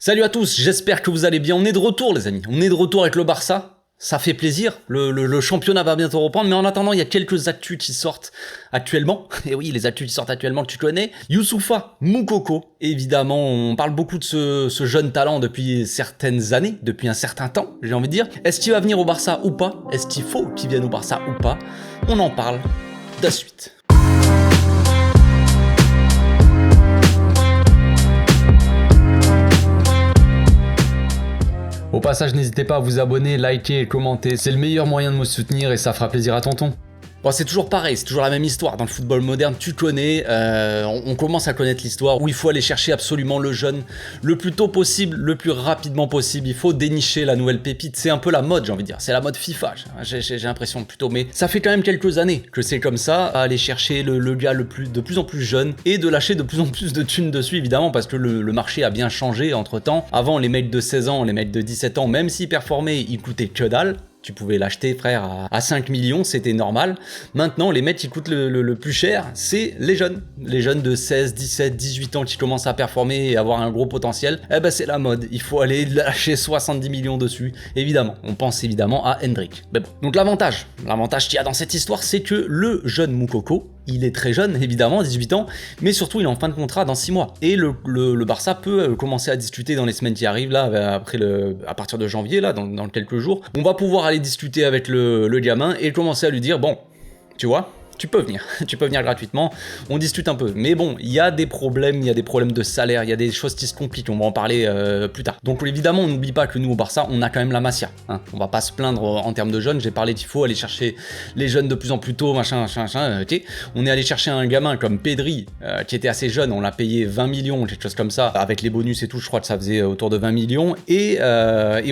Salut à tous, j'espère que vous allez bien. On est de retour les amis, on est de retour avec le Barça. Ça fait plaisir, le championnat va bientôt reprendre, mais en attendant, il y a quelques actus qui sortent actuellement. Et oui, les actus qui sortent actuellement, tu connais. Youssoupha Moukoko, évidemment, on parle beaucoup de ce jeune talent depuis certaines années, depuis un certain temps, j'ai envie de dire. Est-ce qu'il va venir au Barça ou pas? Est-ce qu'il faut qu'il vienne au Barça ou pas? On en parle de suite. Au passage, n'hésitez pas à vous abonner, liker et commenter, c'est le meilleur moyen de me soutenir et ça fera plaisir à tonton. Bon, c'est toujours pareil, c'est toujours la même histoire. Dans le football moderne, tu connais, on commence à connaître l'histoire où il faut aller chercher absolument le jeune le plus tôt possible, le plus rapidement possible. Il faut dénicher la nouvelle pépite. C'est un peu la mode, j'ai envie de dire. C'est la mode FIFA, j'ai l'impression plutôt. Mais ça fait quand même quelques années que c'est comme ça, à aller chercher le gars de plus en plus jeune et de lâcher de plus en plus de thunes dessus, évidemment, parce que le marché a bien changé entre-temps. Avant, les mecs de 16 ans, les mecs de 17 ans, même s'ils performaient, ils coûtaient que dalle. Tu pouvais l'acheter, frère, à 5 millions, c'était normal. Maintenant, les mecs qui coûtent le plus cher, c'est les jeunes. Les jeunes de 16, 17, 18 ans qui commencent à performer et avoir un gros potentiel. Eh ben, c'est la mode. Il faut aller lâcher 70 millions dessus. Évidemment. On pense évidemment à Hendrik. Mais bon. Donc, l'avantage qu'il y a dans cette histoire, c'est que le jeune Moukoko, il est très jeune, évidemment, 18 ans, mais surtout, il est en fin de contrat dans 6 mois. Et le Barça peut commencer à discuter dans les semaines qui arrivent, là, à partir de janvier, là, dans quelques jours. On va pouvoir aller discuter avec le gamin et commencer à lui dire, bon, tu vois, tu peux venir gratuitement, on discute un peu. Mais bon, il y a des problèmes de salaire, il y a des choses qui se compliquent, on va en parler plus tard. Donc évidemment, on n'oublie pas que nous au Barça, on a quand même la Masia. Hein. On va pas se plaindre en termes de jeunes, j'ai parlé qu'il faut aller chercher les jeunes de plus en plus tôt, machin, ok. On est allé chercher un gamin comme Pedri, qui était assez jeune, on l'a payé 20 millions, quelque chose comme ça, avec les bonus et tout, je crois que ça faisait autour de 20 millions, et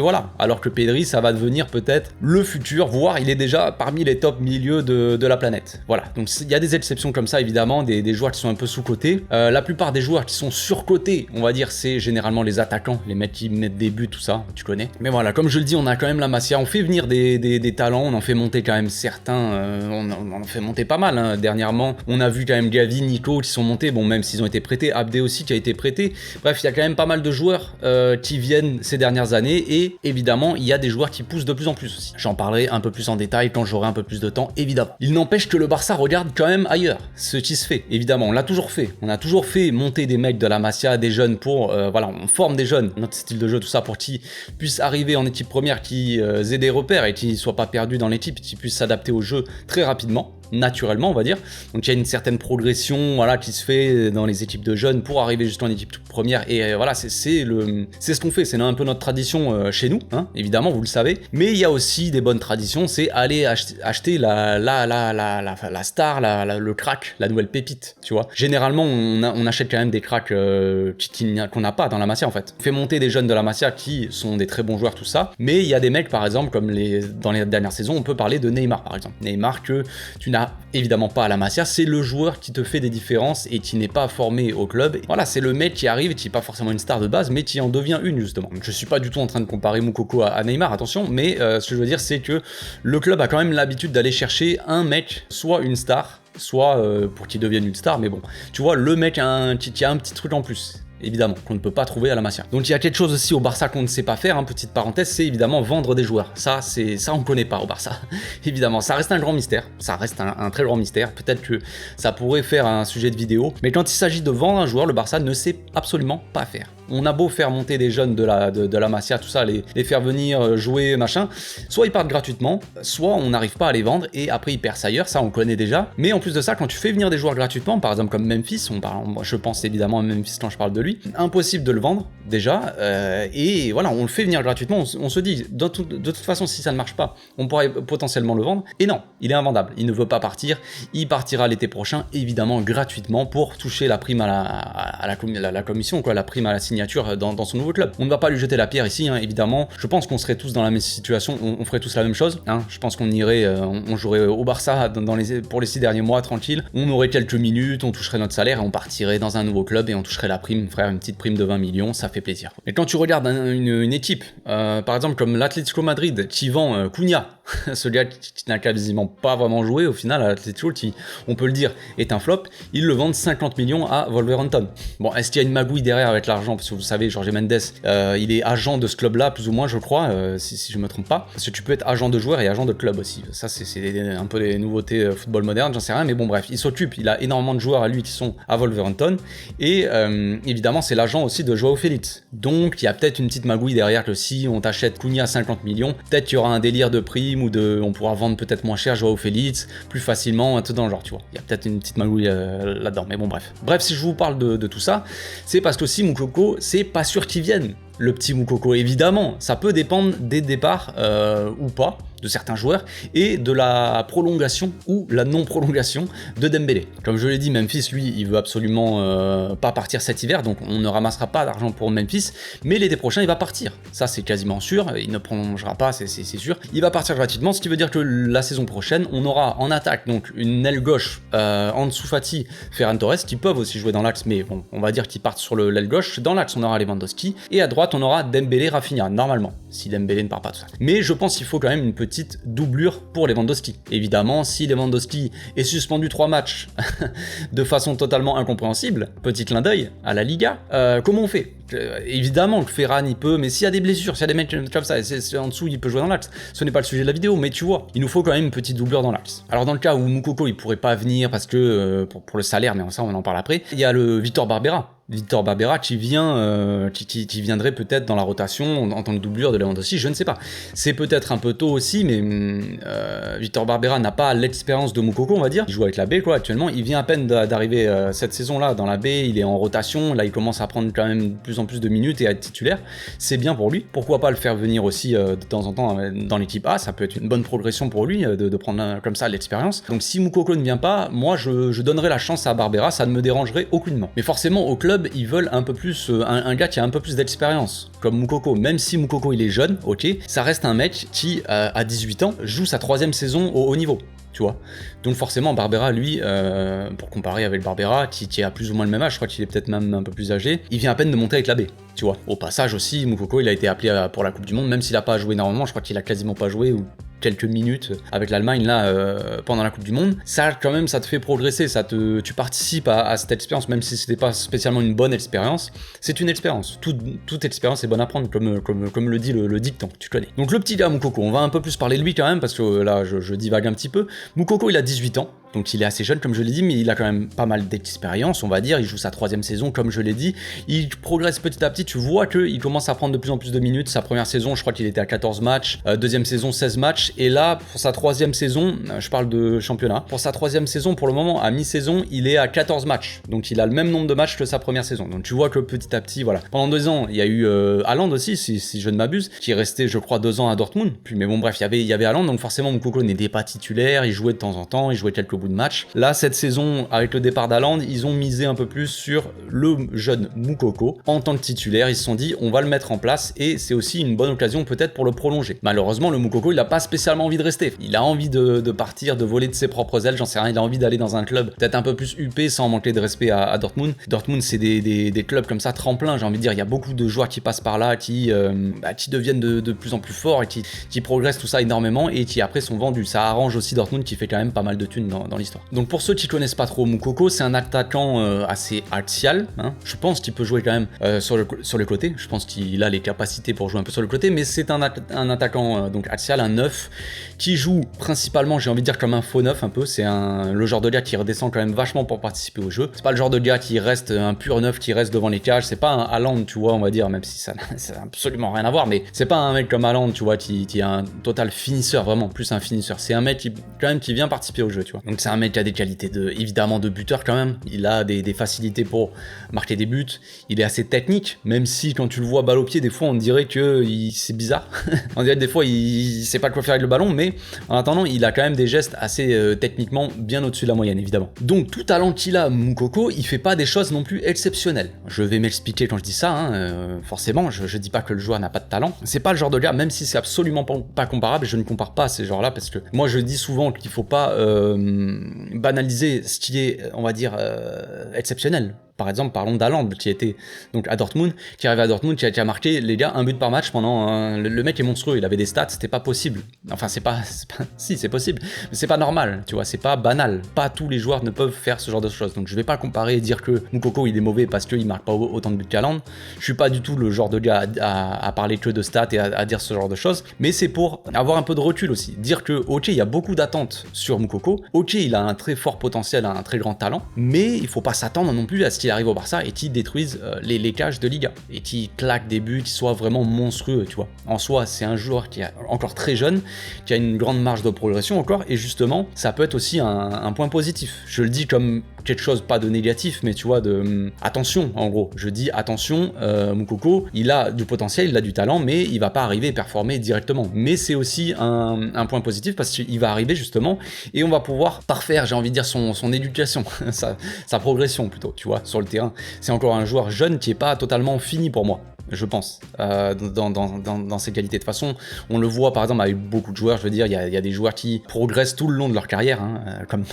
voilà. Alors que Pedri, ça va devenir peut-être le futur, voire il est déjà parmi les top milieux de la planète. Voilà. Donc il y a des exceptions comme ça évidemment, des joueurs qui sont un peu sous-cotés. La plupart des joueurs qui sont surcotés, on va dire, c'est généralement les attaquants, les mecs qui mettent des buts, tout ça, tu connais. Mais voilà, comme je le dis, on a quand même la Masia, on fait venir des talents, on en fait monter quand même certains, on en fait monter pas mal. Hein. Dernièrement, on a vu quand même Gavi, Nico qui sont montés, bon même s'ils ont été prêtés, Abdé aussi qui a été prêté. Bref, il y a quand même pas mal de joueurs qui viennent ces dernières années et évidemment, il y a des joueurs qui poussent de plus en plus aussi. J'en parlerai un peu plus en détail quand j'aurai un peu plus de temps, évidemment. Il n'empêche que le Barça regarde quand même ailleurs ce qui se fait, évidemment, on l'a toujours fait. On a toujours fait monter des mecs de la Masia, des jeunes pour, voilà, on forme des jeunes, notre style de jeu, tout ça, pour qu'ils puissent arriver en équipe première, qu'ils aient des repères et qu'ils soient pas perdus dans l'équipe, qu'ils puissent s'adapter au jeu très rapidement. Naturellement, on va dire. Donc il y a une certaine progression, voilà, qui se fait dans les équipes de jeunes pour arriver juste en équipe première. Et voilà, c'est ce qu'on fait. C'est un peu notre tradition chez nous, hein, évidemment, vous le savez. Mais il y a aussi des bonnes traditions. C'est aller acheter la star, le crack, la nouvelle pépite. Tu vois. Généralement, on achète quand même des cracks qu'on n'a pas dans la Masia en fait. On fait monter des jeunes de la Masia qui sont des très bons joueurs, tout ça. Mais il y a des mecs, par exemple, comme dans les dernières saisons, on peut parler de Neymar, par exemple. Neymar que tu n'as évidemment pas à la Masia, c'est le joueur qui te fait des différences et qui n'est pas formé au club. Et voilà, c'est le mec qui arrive et qui n'est pas forcément une star de base, mais qui en devient une justement. Donc, je suis pas du tout en train de comparer Moukoko à Neymar, attention, mais ce que je veux dire, c'est que le club a quand même l'habitude d'aller chercher un mec, soit une star, soit pour qu'il devienne une star, mais bon, tu vois, le mec qui a un petit truc en plus. Évidemment, qu'on ne peut pas trouver à la Masia. Donc il y a quelque chose aussi au Barça qu'on ne sait pas faire, hein, petite parenthèse, c'est évidemment vendre des joueurs. Ça on connaît pas au Barça. Évidemment, ça reste un grand mystère, ça reste un très grand mystère. Peut-être que ça pourrait faire un sujet de vidéo, mais quand il s'agit de vendre un joueur, le Barça ne sait absolument pas faire. On a beau faire monter des jeunes de la Masia, tout ça, les faire venir jouer, machin, soit ils partent gratuitement, soit on n'arrive pas à les vendre et après ils percent ailleurs, ça on connaît déjà. Mais en plus de ça, quand tu fais venir des joueurs gratuitement, par exemple comme Memphis, moi je pense évidemment à Memphis quand je parle de lui, impossible de le vendre déjà, et voilà, on le fait venir gratuitement, on se dit, de toute façon si ça ne marche pas, on pourrait potentiellement le vendre, et non, il est invendable, il ne veut pas partir, il partira l'été prochain, évidemment gratuitement, pour toucher la prime à la commission, quoi, la prime à la signature dans son nouveau club. On ne va pas lui jeter la pierre ici, hein, évidemment. Je pense qu'on serait tous dans la même situation, on ferait tous la même chose. Hein. Je pense qu'on irait, on jouerait au Barça pour les 6 derniers mois, tranquille. On aurait quelques minutes, on toucherait notre salaire et on partirait dans un nouveau club et on toucherait la prime frère, une petite prime de 20 millions, ça fait plaisir. Et quand tu regardes une équipe, par exemple comme l'Atlético Madrid, qui vend Cunha, ce gars qui n'a quasiment pas vraiment joué, au final, à l'Atlético, qui, on peut le dire, est un flop, ils le vendent 50 millions à Wolverhampton. Bon, est-ce qu'il y a une magouille derrière avec l'argent? Parce que vous savez, Jorge Mendes, il est agent de ce club-là, plus ou moins, je crois, si je me trompe pas. Parce que tu peux être agent de joueur et agent de club aussi. Ça, c'est un peu les nouveautés football moderne, j'en sais rien, mais bon, bref, il s'occupe, il a énormément de joueurs à lui qui sont à Wolverhampton, et évidemment, c'est l'agent aussi de Joao Félix. Donc, il y a peut-être une petite magouille derrière que si on t'achète Cunha à 50 millions, peut-être qu'il y aura un délire de prime ou on pourra vendre peut-être moins cher Joao Félix, plus facilement, tout dans le genre, tu vois. Il y a peut-être une petite magouille là-dedans, mais bon, bref. Bref, si je vous parle de tout ça, c'est parce qu'aussi Moukoko, c'est pas sûr qu'il vienne. Le petit Moukoko, évidemment, ça peut dépendre des départs ou pas de certains joueurs et de la prolongation ou la non-prolongation de Dembélé. Comme je l'ai dit, Memphis, lui, il veut absolument pas partir cet hiver, donc on ne ramassera pas d'argent pour Memphis, mais l'été prochain, il va partir. Ça, c'est quasiment sûr, il ne prolongera pas, c'est sûr. Il va partir gratuitement, ce qui veut dire que la saison prochaine, on aura en attaque donc une aile gauche, Ansu Fati, Ferran Torres, qui peuvent aussi jouer dans l'axe, mais bon, on va dire qu'ils partent sur l'aile gauche. Dans l'axe, on aura Lewandowski, et à droite, on aura Dembélé, Rafinha, normalement, si Dembélé ne part pas tout ça. Mais je pense qu'il faut quand même une petite doublure pour Lewandowski. Évidemment, si Lewandowski est suspendu 3 matchs de façon totalement incompréhensible, petit clin d'œil à la Liga, comment on fait? Évidemment que Ferran il peut, mais s'il y a des blessures, s'il y a des mecs comme ça, en dessous il peut jouer dans l'axe. Ce n'est pas le sujet de la vidéo, mais tu vois, il nous faut quand même une petite doublure dans l'axe. Alors dans le cas où Moukoko il pourrait pas venir parce que pour le salaire, mais ça on en parle après, il y a le Victor Barbera qui vient, qui viendrait peut-être dans la rotation en tant que doublure de Lewandowski, je ne sais pas. C'est peut-être un peu tôt aussi, mais Victor Barbera n'a pas l'expérience de Moukoko, on va dire. Il joue avec la B, quoi, actuellement. Il vient à peine d'arriver cette saison-là dans la B, il est en rotation, là il commence à prendre quand même de plus en plus de minutes et à être titulaire. C'est bien pour lui. Pourquoi pas le faire venir aussi de temps en temps dans l'équipe A, ça peut être une bonne progression pour lui de prendre comme ça l'expérience. Donc si Moukoko ne vient pas, moi je donnerais la chance à Barbera, ça ne me dérangerait aucunement. Mais forcément au club, ils veulent un peu plus, un gars qui a un peu plus d'expérience, comme Moukoko. Même si Moukoko il est jeune, ok, ça reste un mec qui, à 18 ans, joue sa 3e saison au haut niveau. Tu vois. Donc forcément Barbera lui, pour comparer avec Barbera qui a plus ou moins le même âge, je crois qu'il est peut-être même un peu plus âgé, il vient à peine de monter avec la B, tu vois. Au passage aussi, Moukoko il a été appelé pour la Coupe du Monde, même s'il a pas joué énormément, je crois qu'il a quasiment pas joué, ou quelques minutes avec l'Allemagne là pendant la Coupe du Monde. Ça quand même, ça te fait progresser, tu participes à cette expérience, même si c'était pas spécialement une bonne expérience, c'est une expérience. Toute expérience est bonne à prendre, comme le dit le dicton, tu connais. Donc le petit gars Moukoko, on va un peu plus parler de lui quand même, parce que là je divague un petit peu. Moukoko il a 18 ans, donc il est assez jeune comme je l'ai dit, mais il a quand même pas mal d'expérience, on va dire. Il joue sa 3e saison comme je l'ai dit, il progresse petit à petit, tu vois qu'il commence à prendre de plus en plus de minutes. Sa première saison je crois qu'il était à 14 matchs, deuxième saison 16 matchs, et là pour sa 3e saison, je parle de championnat, pour sa 3e saison pour le moment à mi-saison il est à 14 matchs, donc il a le même nombre de matchs que sa première saison. Donc tu vois que petit à petit, voilà. Pendant 2 ans il y a eu Haaland aussi, si je ne m'abuse, qui est resté je crois 2 ans à Dortmund, mais bon bref, il y avait Haaland, donc forcément Moukoko n'était pas titulaire, il jouait de temps en temps, il jouait quelques bouts de match. Là cette saison avec le départ d'Haaland, ils ont misé un peu plus sur le jeune Moukoko en tant que titulaire. Ils se sont dit on va le mettre en place, et c'est aussi une bonne occasion peut-être pour le prolonger. Malheureusement le Moukoko il a pas spécialement envie de rester, il a envie de partir, de voler de ses propres ailes, j'en sais rien, il a envie d'aller dans un club peut-être un peu plus huppé sans manquer de respect à Dortmund. Dortmund c'est des clubs comme ça tremplin, j'ai envie de dire, il y a beaucoup de joueurs qui passent par là, qui deviennent de plus en plus forts et qui progressent tout ça énormément et qui après sont vendus. Ça arrange aussi Dortmund qui fait quand même pas mal de thunes dans l'histoire. Donc pour ceux qui connaissent pas trop Moukoko, c'est un attaquant assez axial, hein. Je pense qu'il peut jouer quand même sur le côté, je pense qu'il a les capacités pour jouer un peu sur le côté, mais c'est un attaquant donc axial, un 9 qui joue principalement, j'ai envie de dire comme un faux 9 un peu, c'est le genre de gars qui redescend quand même vachement pour participer au jeu. C'est pas le genre de gars qui reste un pur 9 qui reste devant les cages, c'est pas un Haaland, tu vois, on va dire, même si ça n'a absolument rien à voir, mais c'est pas un mec comme Haaland, tu vois, qui est un total finisseur, vraiment plus un finisseur. C'est un mec qui vient participer au jeu, tu vois. Donc c'est un mec qui a des qualités évidemment de buteur quand même, il a des facilités pour marquer des buts, il est assez technique, même si quand tu le vois balle au pied, des fois on dirait que c'est bizarre. On dirait que des fois il sait pas quoi faire avec le ballon, mais en attendant il a quand même des gestes assez techniquement bien au-dessus de la moyenne évidemment. Donc tout talent qu'il a Moukoko, il fait pas des choses non plus exceptionnelles. Je vais m'expliquer quand je dis ça, hein, forcément je dis pas que le joueur n'a pas de talent, c'est pas le genre de gars, même si c'est absolument pas comparable, je ne compare pas à ces genres là parce que moi je dis souvent qu'il faut pas banaliser ce qui est on va dire exceptionnel. Par exemple, parlons d'Haaland qui était donc à Dortmund, qui arrivait à Dortmund, qui a marqué, les gars, un but par match pendant... le mec est monstrueux, il avait des stats, c'était pas possible. Enfin, si, c'est possible, mais c'est pas normal, tu vois, c'est pas banal. Pas tous les joueurs ne peuvent faire ce genre de choses. Donc je vais pas comparer et dire que Moukoko il est mauvais parce qu'il marque pas autant de buts qu'Haaland. Je suis pas du tout le genre de gars à parler que de stats et à dire ce genre de choses, mais c'est pour avoir un peu de recul aussi. Dire que, ok, il y a beaucoup d'attentes sur Moukoko, ok, il a un très fort potentiel, un très grand talent, mais il faut pas s'attendre non plus à ce qu'il arrive au Barça et qu'il détruise les cages de Liga et qu'il claque des buts, qu'il soit vraiment monstrueux, tu vois. En soi, c'est un joueur qui est encore très jeune, qui a une grande marge de progression encore, et justement, ça peut être aussi un point positif. Je le dis comme quelque chose, pas de négatif, mais tu vois, de attention, en gros. Je dis attention, Moukoko, il a du potentiel, il a du talent, mais il va pas arriver à performer directement. Mais c'est aussi un point positif parce qu'il va arriver justement et on va pouvoir parfaire, j'ai envie de dire, son éducation, sa progression plutôt, tu vois, sur le terrain. C'est encore un joueur jeune qui est pas totalement fini pour moi, je pense, dans ses qualités. De toute façon, on le voit par exemple avec beaucoup de joueurs, je veux dire, il y a des joueurs qui progressent tout le long de leur carrière, hein, comme...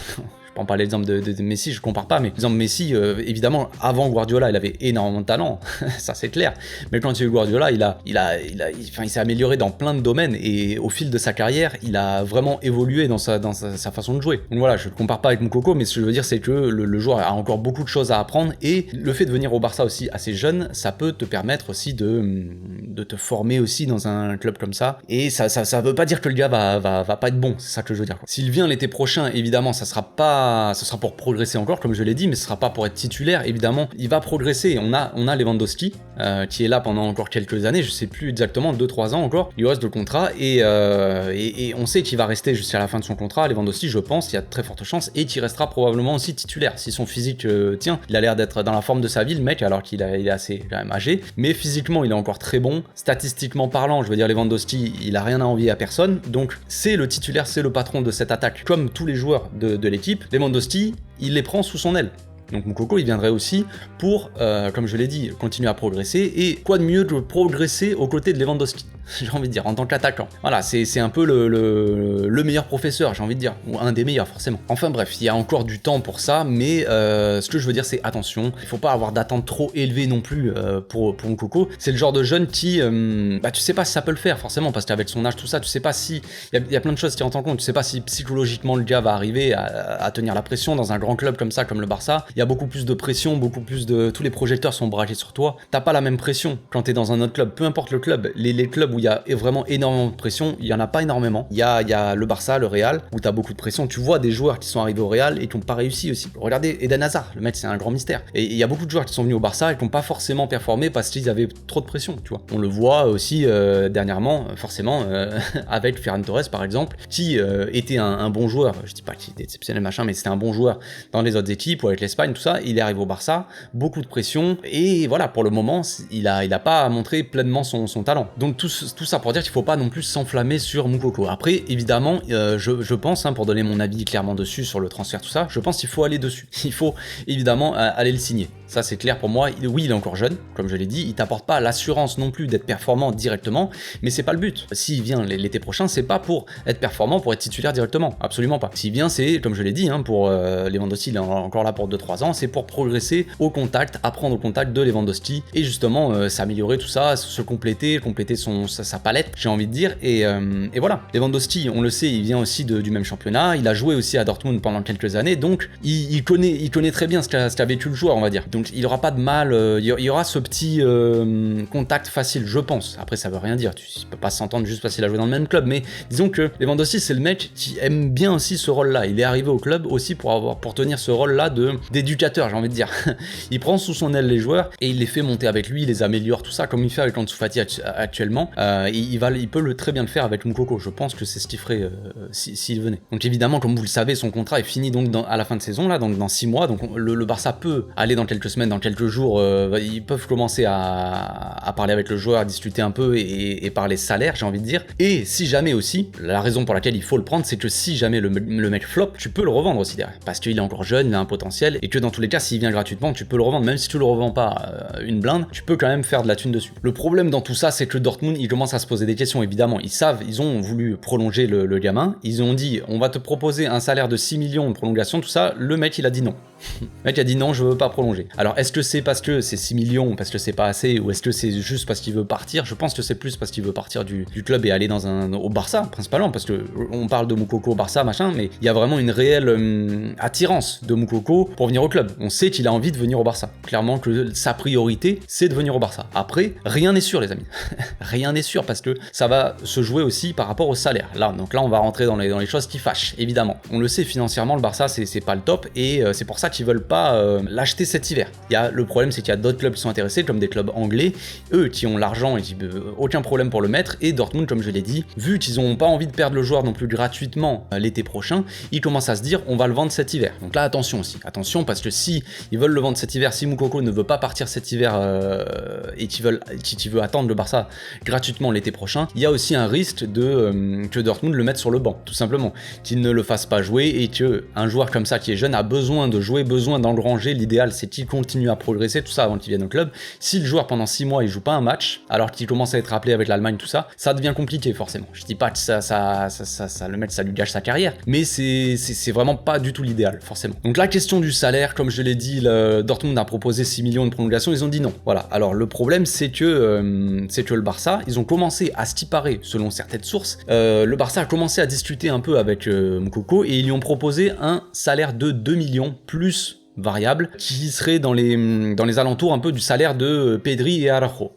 Je prends pas l'exemple de Messi, je compare pas, mais l'exemple Messi, évidemment, avant Guardiola, il avait énormément de talent, ça c'est clair. Mais quand il y a eu Guardiola, il s'est amélioré dans plein de domaines et au fil de sa carrière, il a vraiment évolué dans sa façon de jouer. Donc voilà, je le compare pas avec Moukoko, mais ce que je veux dire, c'est que le joueur a encore beaucoup de choses à apprendre et le fait de venir au Barça aussi assez jeune, ça peut te permettre aussi de te former aussi dans un club comme ça. Et ça veut pas dire que le gars va pas être bon, c'est ça que je veux dire. S'il vient l'été prochain, évidemment, ce sera pour progresser encore, comme je l'ai dit, mais ce sera pas pour être titulaire, évidemment. Il va progresser. On a Lewandowski, qui est là pendant encore quelques années, je sais plus exactement, 2-3 ans encore. Il lui reste de contrat, et on sait qu'il va rester jusqu'à la fin de son contrat. Lewandowski, je pense, il y a de très fortes chances, et qu'il restera probablement aussi titulaire. Si son physique tient, il a l'air d'être dans la forme de sa vie, le mec, alors qu'il est assez quand même âgé. Mais physiquement, il est encore très bon. Statistiquement parlant, je veux dire, Lewandowski, il a rien à envier à personne. Donc, c'est le titulaire, c'est le patron de cette attaque, comme tous les joueurs de l'équipe. Lewandowski, il les prend sous son aile. Donc Moukoko, il viendrait aussi pour, comme je l'ai dit, continuer à progresser. Et quoi de mieux que progresser aux côtés de Lewandowski, j'ai envie de dire, en tant qu'attaquant. Voilà, c'est un peu le meilleur professeur, j'ai envie de dire, ou un des meilleurs forcément. Enfin bref, il y a encore du temps pour ça, mais ce que je veux dire, c'est attention, il faut pas avoir d'attente trop élevée non plus pour Moukoko. C'est le genre de jeune qui, tu sais pas si ça peut le faire forcément, parce qu'avec son âge, tout ça, tu sais pas si, il y a plein de choses qui rentrent en compte, tu sais pas si psychologiquement le gars va arriver à tenir la pression dans un grand club comme ça, comme le Barça. Il y a beaucoup plus de pression, tous les projecteurs sont braqués sur toi. T'as pas la même pression quand t'es dans un autre club, peu importe le club. Les clubs où il y a vraiment énormément de pression, il y en a pas énormément. Il y a le Barça, le Real, où t'as beaucoup de pression. Tu vois des joueurs qui sont arrivés au Real et qui n'ont pas réussi aussi. Regardez Eden Hazard, le mec c'est un grand mystère. Et il y a beaucoup de joueurs qui sont venus au Barça et qui n'ont pas forcément performé parce qu'ils avaient trop de pression, tu vois. On le voit aussi dernièrement, forcément, avec Ferran Torres par exemple, qui était un bon joueur. Je dis pas qu'il était exceptionnel machin, mais c'était un bon joueur dans les autres équipes ou avec l'Espagne, tout ça. Il est arrivé au Barça, beaucoup de pression, et voilà, pour le moment, il a pas montré pleinement son talent. Donc tout ça pour dire qu'il faut pas non plus s'enflammer sur Moukoko. Après, évidemment, je pense, pour donner mon avis clairement dessus, sur le transfert, tout ça, je pense qu'il faut aller dessus. Il faut évidemment aller le signer. Ça, c'est clair pour moi. Oui, il est encore jeune, comme je l'ai dit, il t'apporte pas l'assurance non plus d'être performant directement, mais c'est pas le but. S'il vient l'été prochain, c'est pas pour être performant, pour être titulaire directement, absolument pas. S'il vient, c'est, comme je l'ai dit, pour Lewandowski, il est encore là pour 2-3 ans, c'est pour progresser au contact, apprendre au contact de Lewandowski, et justement s'améliorer tout ça, se compléter sa palette, j'ai envie de dire, et voilà. Lewandowski, on le sait, il vient aussi du même championnat, il a joué aussi à Dortmund pendant quelques années, donc il connaît très bien ce qu'a vécu le joueur, on va dire. Donc il aura pas de mal, il y aura ce petit contact facile, je pense. Après, ça veut rien dire, tu peux pas s'entendre juste parce qu'il a joué dans le même club, mais disons que Lewandowski, c'est le mec qui aime bien aussi ce rôle-là. Il est arrivé au club aussi pour tenir ce rôle-là d'éducateur, j'ai envie de dire. Il prend sous son aile les joueurs et il les fait monter avec lui, il les améliore, tout ça, comme il fait avec Ansu Fati actuellement. Il peut très bien le faire avec Moukoko. Je pense que c'est ce qu'il ferait s'il venait. Donc évidemment, comme vous le savez, son contrat est fini donc à la fin de saison, là, donc dans 6 mois. Donc le Barça peut aller dans quelques semaines, dans quelques jours, ils peuvent commencer à parler avec le joueur, à discuter un peu et parler salaire, j'ai envie de dire. Et si jamais aussi, la raison pour laquelle il faut le prendre, c'est que si jamais le mec flop, tu peux le revendre aussi derrière. Parce qu'il est encore jeune, il a un potentiel, et que dans tous les cas, s'il vient gratuitement, tu peux le revendre. Même si tu le revends pas une blinde, tu peux quand même faire de la thune dessus. Le problème dans tout ça, c'est que Dortmund, ils commencent à se poser des questions, évidemment. Ils ont voulu prolonger le gamin. Ils ont dit, on va te proposer un salaire de 6 millions de prolongation, tout ça. Le mec, il a dit non. Le mec a dit non, je veux pas prolonger. Alors est-ce que c'est parce que c'est 6 millions, parce que c'est pas assez, ou est-ce que c'est juste parce qu'il veut partir? Je pense que c'est plus parce qu'il veut partir du club et aller au Barça, principalement, parce que on parle de Moukoko au Barça, machin, mais il y a vraiment une réelle attirance de Moukoko pour venir au club. On sait qu'il a envie de venir au Barça. Clairement que sa priorité, c'est de venir au Barça. Après, rien n'est sûr, les amis. Rien n'est sûr, parce que ça va se jouer aussi par rapport au salaire. Donc là, on va rentrer dans les choses qui fâchent, évidemment. On le sait, financièrement, le Barça, c'est pas le top, et c'est pour ça qu'ils veulent pas l'acheter cet hiver. Le problème, c'est qu'il y a d'autres clubs qui sont intéressés, comme des clubs anglais, eux qui ont l'argent et qui aucun problème pour le mettre, et Dortmund, comme je l'ai dit, vu qu'ils n'ont pas envie de perdre le joueur non plus gratuitement l'été prochain, ils commencent à se dire on va le vendre cet hiver. Donc là, attention aussi, attention, parce que si ils veulent le vendre cet hiver, si Moukoko ne veut pas partir cet hiver et qui veut attendre le Barça gratuitement l'été prochain, il y a aussi un risque que Dortmund le mette sur le banc, tout simplement, qu'il ne le fasse pas jouer, et que un joueur comme ça qui est jeune a besoin de jouer, besoin d'engranger. L'idéal, c'est qu'il continue à progresser, tout ça, avant qu'il vienne au club. Si le joueur pendant 6 mois il joue pas un match, alors qu'il commence à être appelé avec l'Allemagne, tout ça, ça devient compliqué forcément. Je dis pas que le mec, ça lui gâche sa carrière, mais c'est vraiment pas du tout l'idéal, forcément. Donc la question du salaire, comme je l'ai dit, Dortmund a proposé 6 millions de prolongation, ils ont dit non. Voilà. Alors le problème, c'est que le Barça, ils ont commencé à se tiparer, selon certaines sources. Le Barça a commencé à discuter un peu avec Moukoko, et ils lui ont proposé un salaire de 2 millions plus variable, qui serait dans les alentours un peu du salaire de Pedri et Araujo.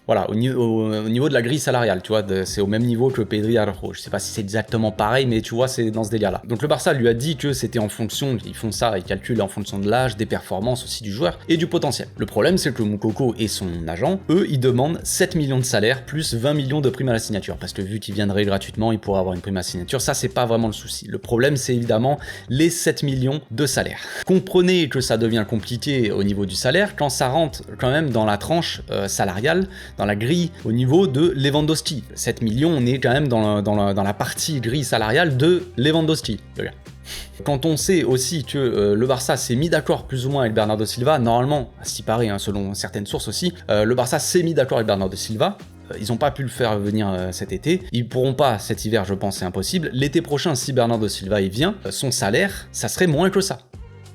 Voilà, au niveau de la grille salariale, tu vois, c'est au même niveau que Pedri et Araujo. Je sais pas si c'est exactement pareil, mais tu vois, c'est dans ce délire-là. Donc le Barça lui a dit que c'était en fonction, ils font ça, ils calculent en fonction de l'âge, des performances aussi du joueur, et du potentiel. Le problème, c'est que Moukoko et son agent, eux, ils demandent 7 millions de salaire, plus 20 millions de primes à la signature, parce que vu qu'il viendrait gratuitement, il pourrait avoir une prime à la signature, ça, c'est pas vraiment le souci. Le problème, c'est évidemment les 7 millions de salaire. Comprenez que ça devient compliqué au niveau du salaire quand ça rentre quand même dans la tranche salariale, dans la grille au niveau de Lewandowski. 7 millions, on est quand même dans la partie grille salariale de Lewandowski. Quand on sait aussi que le Barça s'est mis d'accord plus ou moins avec Bernardo Silva, normalement, à ce qui paraît, hein, selon certaines sources aussi, le Barça s'est mis d'accord avec Bernardo Silva. Ils n'ont pas pu le faire venir cet été. Ils pourront pas cet hiver, je pense, c'est impossible. L'été prochain, si Bernardo Silva y vient, son salaire, ça serait moins que ça.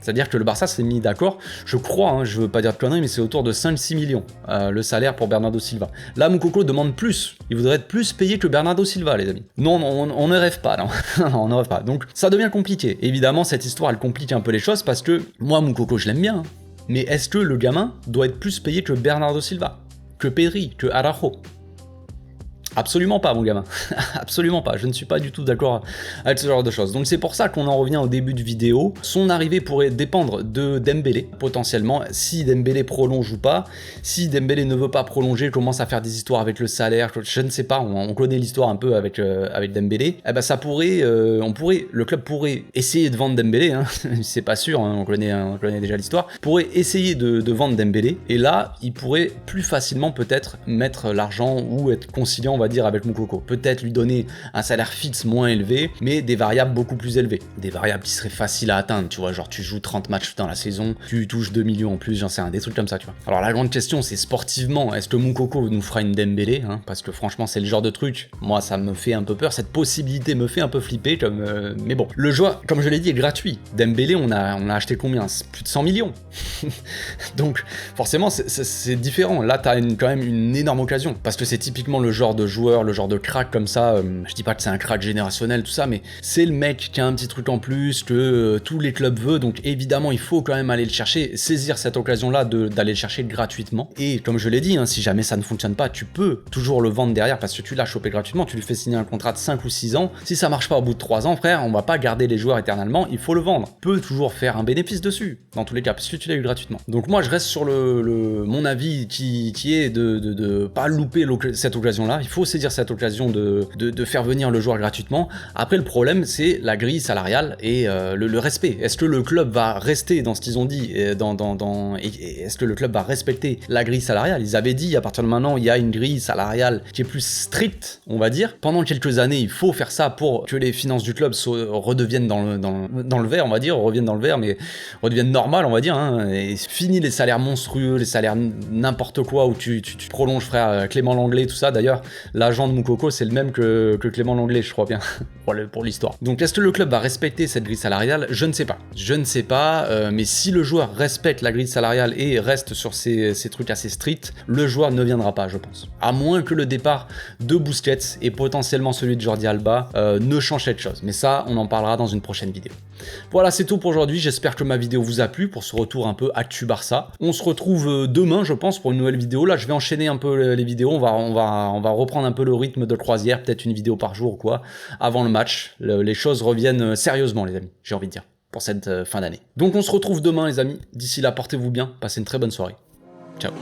C'est-à-dire que le Barça s'est mis d'accord, je crois, hein, je veux pas dire de conneries, mais c'est autour de 5-6 millions le salaire pour Bernardo Silva. Là, Moukoko demande plus, il voudrait être plus payé que Bernardo Silva, les amis. Non, on ne rêve pas, non. On ne rêve pas. Donc ça devient compliqué. Évidemment, cette histoire, elle complique un peu les choses, parce que moi, Moukoko, je l'aime bien, hein. Mais est-ce que le gamin doit être plus payé que Bernardo Silva, que Pedri, que Araujo? Absolument pas, mon gamin. Absolument pas. Je ne suis pas du tout d'accord avec ce genre de choses. Donc c'est pour ça qu'on en revient au début de vidéo. Son arrivée pourrait dépendre de Dembélé, potentiellement, si Dembélé prolonge ou pas. Si Dembélé ne veut pas prolonger, commence à faire des histoires avec le salaire, je ne sais pas, on connaît l'histoire un peu avec Dembélé. Eh ben ça pourrait, le club pourrait essayer de vendre Dembélé, hein. C'est pas sûr, hein, on connaît déjà l'histoire. Pourrait essayer de vendre Dembélé, et là, il pourrait plus facilement peut-être mettre l'argent ou être conciliant, on va dire, avec Moukoko. Peut-être lui donner un salaire fixe moins élevé, mais des variables beaucoup plus élevées. Des variables qui seraient faciles à atteindre, tu vois, genre tu joues 30 matchs dans la saison, tu touches 2 millions en plus, j'en sais rien, des trucs comme ça, tu vois. Alors la grande question, c'est sportivement, est-ce que Moukoko nous fera une Dembélé, hein, parce que franchement, c'est le genre de truc, moi, ça me fait un peu peur, cette possibilité me fait un peu flipper, mais bon. Le joueur, comme je l'ai dit, est gratuit. Dembélé, on a acheté combien? Plus de 100 millions. Donc, forcément, c'est différent. Là, t'as quand même une énorme occasion, parce que c'est typiquement le genre de joueur, le genre de crack comme ça, je dis pas que c'est un crack générationnel, tout ça, mais c'est le mec qui a un petit truc en plus, que tous les clubs veulent, donc évidemment, il faut quand même aller le chercher, saisir cette occasion-là d'aller le chercher gratuitement. Et comme je l'ai dit, hein, si jamais ça ne fonctionne pas, tu peux toujours le vendre derrière, parce que tu l'as chopé gratuitement, tu lui fais signer un contrat de 5 ou 6 ans, si ça marche pas au bout de 3 ans, frère, on va pas garder les joueurs éternellement, il faut le vendre. Tu peux toujours faire un bénéfice dessus, dans tous les cas, parce que tu l'as eu gratuitement. Donc moi, je reste sur mon avis qui est de pas louper cette occasion-là, il faut saisir cette occasion de faire venir le joueur gratuitement. Après, le problème, c'est la grille salariale et le respect. Est-ce que le club va rester dans ce qu'ils ont dit, est-ce que le club va respecter la grille salariale? Ils avaient dit, à partir de maintenant, il y a une grille salariale qui est plus stricte, on va dire. Pendant quelques années, il faut faire ça pour que les finances du club redeviennent dans le vert, on va dire, reviennent dans le vert, mais redeviennent normales, on va dire, hein, et fini les salaires monstrueux, les salaires n'importe quoi, où tu prolonges, frère, Clément Langlais, tout ça. D'ailleurs, L'agent de Moukoko, c'est le même que Clément Lenglet, je crois bien, pour l'histoire. Donc est-ce que le club va respecter cette grille salariale? Je ne sais pas. Je ne sais pas, mais si le joueur respecte la grille salariale et reste sur ces trucs assez stricts, le joueur ne viendra pas, je pense. À moins que le départ de Busquets et potentiellement celui de Jordi Alba ne change cette chose. Mais ça, on en parlera dans une prochaine vidéo. Voilà, c'est tout pour aujourd'hui. J'espère que ma vidéo vous a plu pour ce retour un peu actu Barça. On se retrouve demain, je pense, pour une nouvelle vidéo. Là, je vais enchaîner un peu les vidéos. On va reprendre un peu le rythme de croisière, peut-être une vidéo par jour ou quoi, avant le match. Les choses reviennent sérieusement, les amis, j'ai envie de dire, pour cette fin d'année. Donc on se retrouve demain, les amis. D'ici là, portez-vous bien, passez une très bonne soirée. Ciao.